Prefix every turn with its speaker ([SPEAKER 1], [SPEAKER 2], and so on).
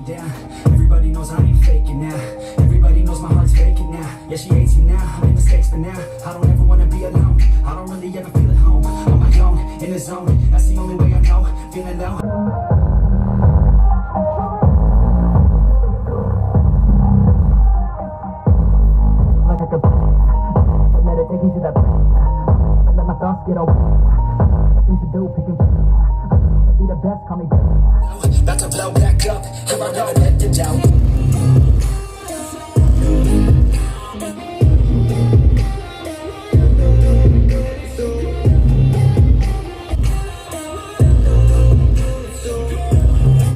[SPEAKER 1] down. Everybody knows I ain't faking now. Everybody knows my heart's faking now. Yeah, she hates me now, I made mistakes but now I don't ever wanna be alone. I don't really ever feel at home. On my own, in the zone, that's the only way I know. Feeling low. Like I could let it take me to that. Let my thoughts get over. Things to do, picking. Be the best, call me. About to blow back up. Here I go, let the doubt.